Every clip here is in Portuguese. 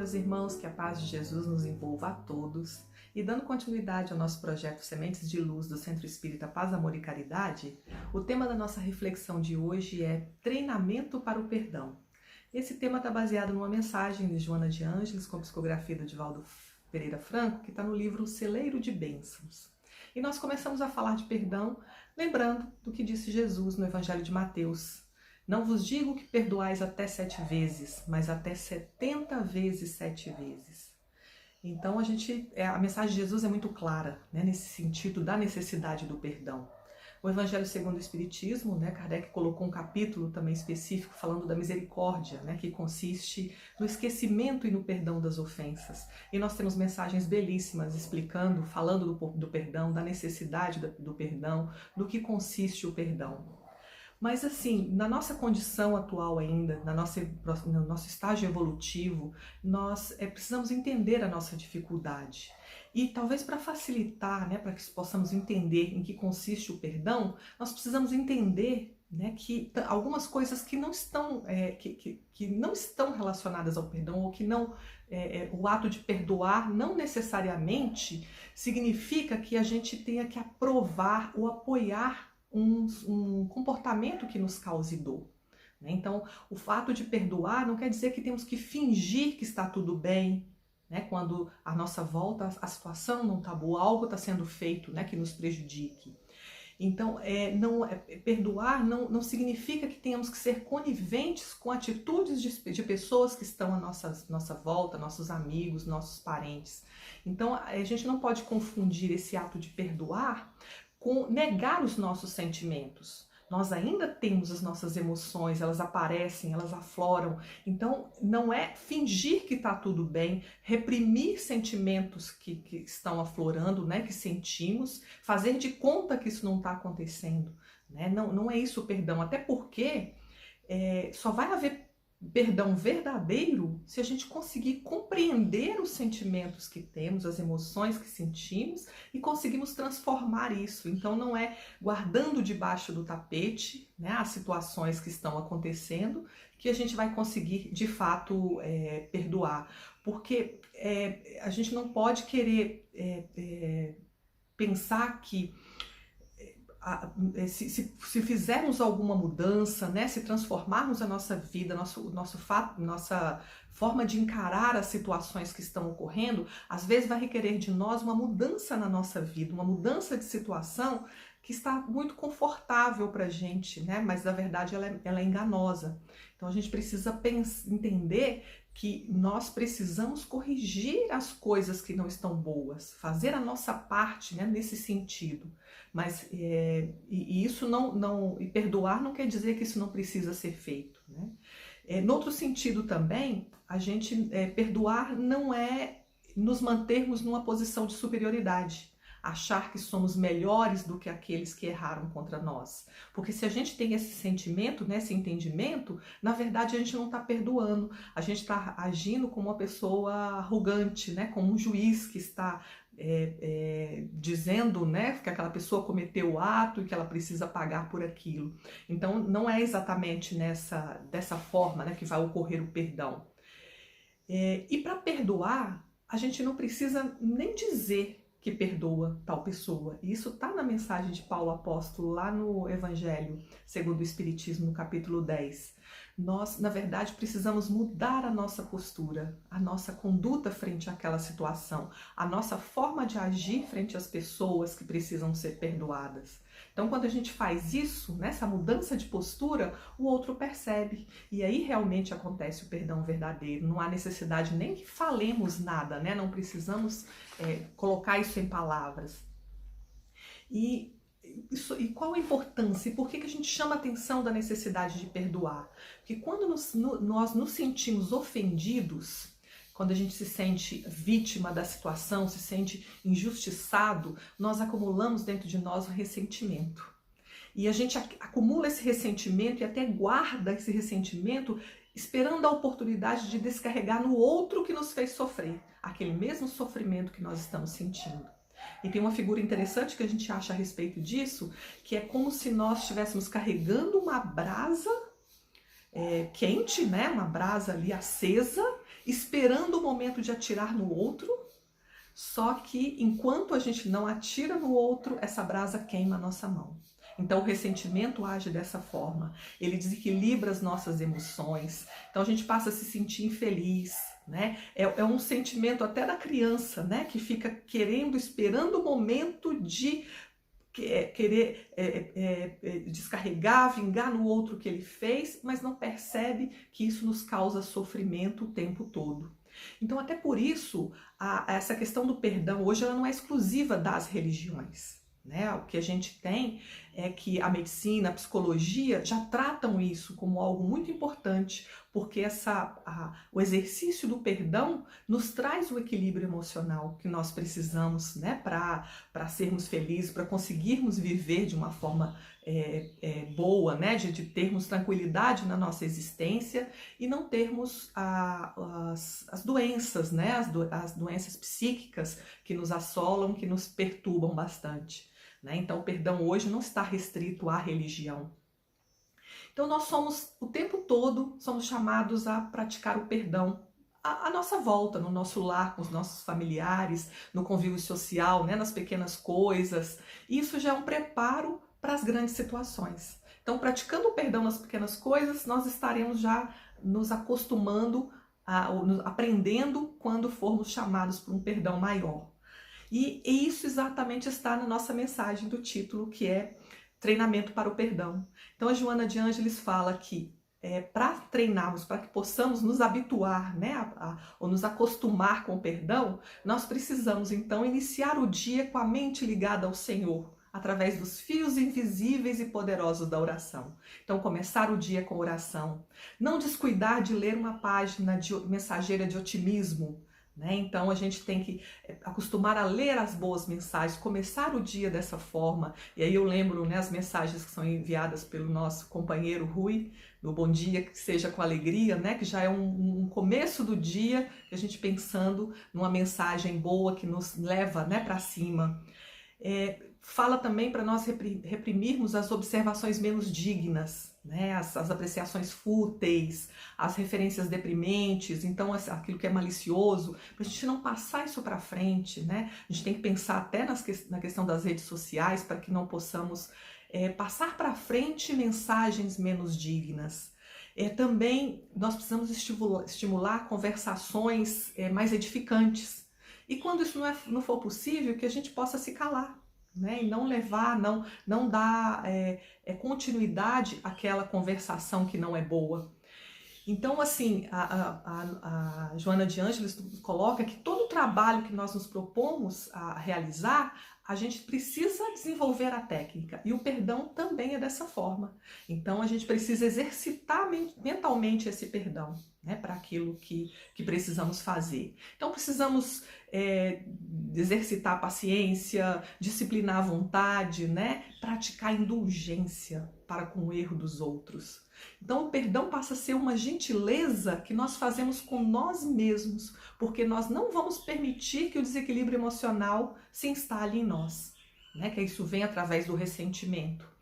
meus irmãos, que a paz de Jesus nos envolva a todos. E dando continuidade ao nosso projeto Sementes de Luz do Centro Espírita Paz, Amor e Caridade, o tema da nossa reflexão de hoje é Treinamento para o Perdão. Esse tema está baseado numa mensagem de Joana de Ângeles, com psicografia do Divaldo Pereira Franco, que está no livro Celeiro de Bênçãos. E nós começamos a falar de perdão, lembrando do que disse Jesus no Evangelho de Mateus. Não vos digo que perdoais até 7 vezes, mas até 70 vezes 7 vezes. Então a mensagem de Jesus é muito clara, né, nesse sentido da necessidade do perdão. O Evangelho segundo o Espiritismo, Kardec colocou um capítulo também específico falando da misericórdia, que consiste no esquecimento e no perdão das ofensas. E nós temos mensagens belíssimas explicando, falando do perdão, da necessidade do perdão, do que consiste o perdão. Mas assim, na nossa condição atual ainda, no nosso estágio evolutivo, nós precisamos entender a nossa dificuldade. E talvez para facilitar, para que possamos entender em que consiste o perdão, nós precisamos entender que algumas coisas que não estão, que não estão relacionadas ao perdão, ou que não, o ato de perdoar não necessariamente significa que a gente tenha que aprovar ou apoiar um comportamento que nos cause dor. Então, o fato de perdoar não quer dizer que temos que fingir que está tudo bem, quando à nossa volta a situação não está boa, algo está sendo feito que nos prejudique. Então, perdoar não significa que tenhamos que ser coniventes com atitudes de pessoas que estão à nossa volta, nossos amigos, nossos parentes. Então, a gente não pode confundir esse ato de perdoar com negar os nossos sentimentos. Nós ainda temos as nossas emoções, elas aparecem, elas afloram. Então, não é fingir que está tudo bem, reprimir sentimentos que estão aflorando, que sentimos, fazer de conta que isso não está acontecendo. Não é isso o perdão, até porque só vai haver perdão verdadeiro se a gente conseguir compreender os sentimentos que temos, as emoções que sentimos e conseguimos transformar isso. Então não é guardando debaixo do tapete as situações que estão acontecendo que a gente vai conseguir de fato perdoar. Porque a gente não pode querer pensar que se fizermos alguma mudança, se transformarmos a nossa vida, nossa forma de encarar as situações que estão ocorrendo, às vezes vai requerer de nós uma mudança na nossa vida, uma mudança de situação que está muito confortável para a gente, mas na verdade ela é enganosa. Então a gente precisa entender que nós precisamos corrigir as coisas que não estão boas, fazer a nossa parte nesse sentido. Mas isso e perdoar não quer dizer que isso não precisa ser feito. No outro sentido também, a gente perdoar não é nos mantermos numa posição de superioridade, achar que somos melhores do que aqueles que erraram contra nós. Porque se a gente tem esse sentimento, esse entendimento, na verdade a gente não está perdoando, a gente está agindo como uma pessoa arrogante, como um juiz que está dizendo que aquela pessoa cometeu o ato e que ela precisa pagar por aquilo. Então não é exatamente dessa forma que vai ocorrer o perdão. E para perdoar, a gente não precisa nem dizer que perdoa tal pessoa. E isso está na mensagem de Paulo Apóstolo, lá no Evangelho segundo o Espiritismo, no capítulo 10. Nós, na verdade, precisamos mudar a nossa postura, a nossa conduta frente àquela situação, a nossa forma de agir frente às pessoas que precisam ser perdoadas. Então, quando a gente faz isso, nessa mudança de postura, o outro percebe. E aí realmente acontece o perdão verdadeiro. Não há necessidade nem que falemos nada, Não precisamos colocar isso em palavras. E qual a importância? E por que a gente chama a atenção da necessidade de perdoar? Porque quando nós nos sentimos ofendidos, quando a gente se sente vítima da situação, se sente injustiçado, nós acumulamos dentro de nós o ressentimento. E a gente acumula esse ressentimento e até guarda esse ressentimento esperando a oportunidade de descarregar no outro que nos fez sofrer, aquele mesmo sofrimento que nós estamos sentindo. E tem uma figura interessante que a gente acha a respeito disso, que é como se nós estivéssemos carregando uma brasa quente, uma brasa ali acesa, esperando o momento de atirar no outro, só que enquanto a gente não atira no outro, essa brasa queima a nossa mão. Então o ressentimento age dessa forma, ele desequilibra as nossas emoções, então a gente passa a se sentir infeliz, né? É um sentimento até da criança, né? Que fica querendo, esperando o momento de querer descarregar, vingar no outro que ele fez, mas não percebe que isso nos causa sofrimento o tempo todo. Então até por isso, essa questão do perdão hoje ela não é exclusiva das religiões. Né? O que a gente tem é que a medicina, a psicologia já tratam isso como algo muito importante, porque o exercício do perdão nos traz o equilíbrio emocional que nós precisamos, né? Para sermos felizes, para conseguirmos viver de uma forma boa, né? De termos tranquilidade na nossa existência e não termos as doenças, né? As doenças psíquicas que nos assolam, que nos perturbam bastante. Então, o perdão hoje não está restrito à religião. Então, nós somos, o tempo todo, somos chamados a praticar o perdão à nossa volta, no nosso lar, com os nossos familiares, no convívio social, né, nas pequenas coisas. Isso já é um preparo para as grandes situações. Então, praticando o perdão nas pequenas coisas, nós estaremos já nos acostumando, aprendendo quando formos chamados para um perdão maior. E isso exatamente está na nossa mensagem do título, que é Treinamento para o Perdão. Então a Joana de Ângeles fala que para treinarmos, para que possamos nos habituar, né, ou nos acostumar com o perdão, nós precisamos então iniciar o dia com a mente ligada ao Senhor, através dos fios invisíveis e poderosos da oração. Então começar o dia com oração, não descuidar de ler uma página mensageira de otimismo, né? Então a gente tem que acostumar a ler as boas mensagens, começar o dia dessa forma. E aí eu lembro, né, as mensagens que são enviadas pelo nosso companheiro Rui, do Bom Dia, que seja com alegria, né, que já é um começo do dia, a gente pensando numa mensagem boa que nos leva, né, para cima. Fala também para nós reprimirmos as observações menos dignas, né? As apreciações fúteis, as referências deprimentes, então aquilo que é malicioso, para a gente não passar isso para frente, né? A gente tem que pensar até na questão das redes sociais para que não possamos passar para frente mensagens menos dignas. Também nós precisamos estimular conversações mais edificantes. E quando isso não for possível, que a gente possa se calar. Né? E não levar, não dar continuidade àquela conversação que não é boa. Então, assim, a Joana de Ângeles coloca que todo o trabalho que nós nos propomos a realizar, a gente precisa desenvolver a técnica. E o perdão também é dessa forma. Então, a gente precisa exercitar mentalmente esse perdão, né, para aquilo que precisamos fazer. Então, precisamos exercitar a paciência, disciplinar a vontade, né, praticar indulgência para com o erro dos outros. Então, o perdão passa a ser uma gentileza que nós fazemos com nós mesmos, porque nós não vamos permitir que o desequilíbrio emocional se instale em nós, né? Que isso vem através do ressentimento.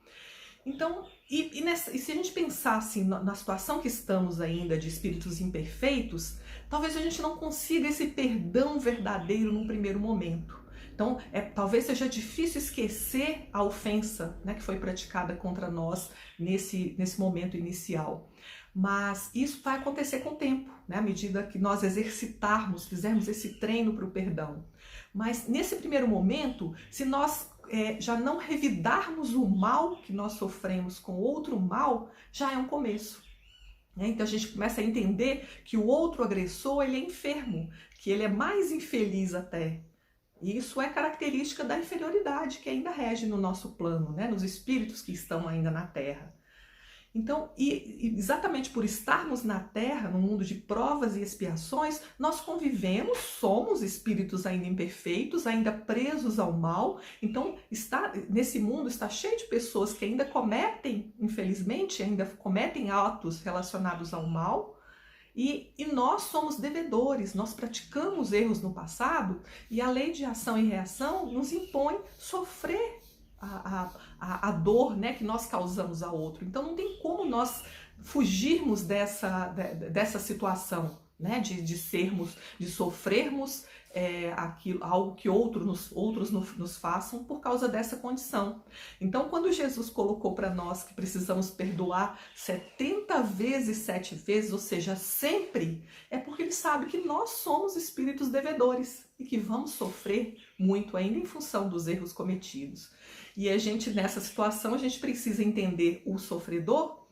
Então, e se a gente pensar assim, na situação que estamos ainda de espíritos imperfeitos, talvez a gente não consiga esse perdão verdadeiro num primeiro momento. Então, talvez seja difícil esquecer a ofensa, né, que foi praticada contra nós nesse momento inicial. Mas isso vai acontecer com o tempo, né, à medida que nós exercitarmos, fizermos esse treino para o perdão. Mas nesse primeiro momento, se nós já não revidarmos o mal que nós sofremos com outro mal, já é um começo. Então a gente começa a entender que o outro agressor ele é enfermo, que ele é mais infeliz até. E isso é característica da inferioridade que ainda rege no nosso plano, né? Nos espíritos que estão ainda na Terra. Então, exatamente por estarmos na Terra, no mundo de provas e expiações, nós convivemos, somos espíritos ainda imperfeitos, ainda presos ao mal. Então, nesse mundo está cheio de pessoas que ainda cometem, infelizmente, ainda cometem atos relacionados ao mal. E nós somos devedores, nós praticamos erros no passado e a lei de ação e reação nos impõe sofrer a dor, né, que nós causamos ao outro. Então não tem como nós fugirmos dessa situação, né? De sofrermos algo que outros nos façam por causa dessa condição. Então, quando Jesus colocou para nós que precisamos perdoar 70 vezes, 7 vezes, ou seja, sempre, é porque ele sabe que nós somos espíritos devedores e que vamos sofrer muito ainda em função dos erros cometidos. E a gente, nessa situação, a gente precisa entender o sofredor,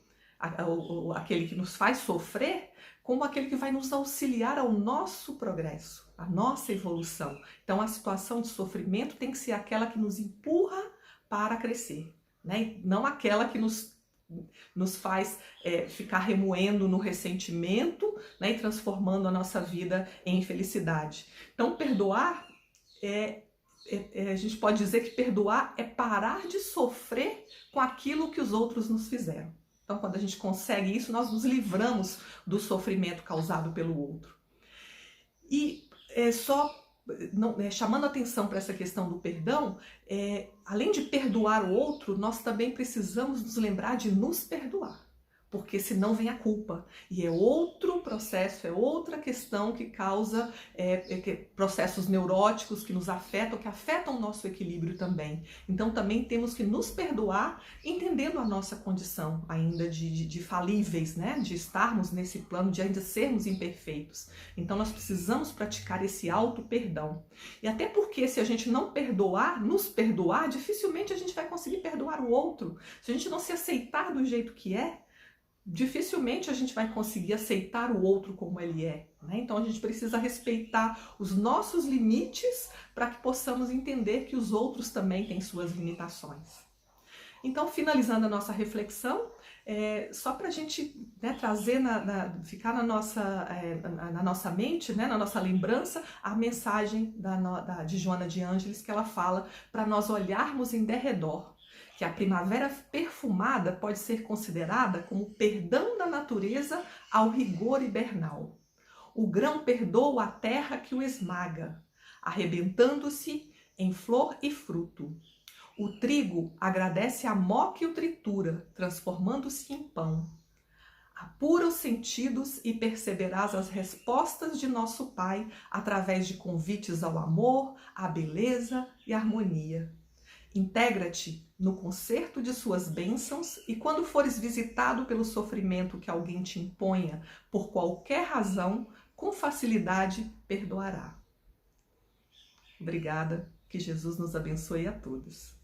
aquele que nos faz sofrer, como aquele que vai nos auxiliar ao nosso progresso, à nossa evolução. Então, a situação de sofrimento tem que ser aquela que nos empurra para crescer, né? Não aquela que nos faz ficar remoendo no ressentimento, né? E transformando a nossa vida em infelicidade. Então, perdoar a gente pode dizer que perdoar é parar de sofrer com aquilo que os outros nos fizeram. Então, quando a gente consegue isso, nós nos livramos do sofrimento causado pelo outro. E chamando atenção para essa questão do perdão, além de perdoar o outro, nós também precisamos nos lembrar de nos perdoar. Porque senão vem a culpa. E é outro processo, é outra questão que causa processos neuróticos que nos afetam, que afetam o nosso equilíbrio também. Então também temos que nos perdoar, entendendo a nossa condição ainda de falíveis, né? De estarmos nesse plano, de ainda sermos imperfeitos. Então nós precisamos praticar esse auto-perdão. E até porque se a gente não nos perdoar, dificilmente a gente vai conseguir perdoar o outro. Se a gente não se aceitar do jeito que dificilmente a gente vai conseguir aceitar o outro como ele é, né? Então a gente precisa respeitar os nossos limites para que possamos entender que os outros também têm suas limitações. Então, finalizando a nossa reflexão, só para a gente, né, trazer, ficar na nossa mente, né, na nossa lembrança, a mensagem de Joana de Ângeles, que ela fala para nós olharmos em derredor, que a primavera perfumada pode ser considerada como perdão da natureza ao rigor hibernal. O grão perdoa a terra que o esmaga, arrebentando-se em flor e fruto. O trigo agradece a mó que o tritura, transformando-se em pão. Apura os sentidos e perceberás as respostas de nosso Pai através de convites ao amor, à beleza e à harmonia. Integra-te no concerto de suas bênçãos e quando fores visitado pelo sofrimento que alguém te imponha por qualquer razão, com facilidade perdoará. Obrigada, que Jesus nos abençoe a todos.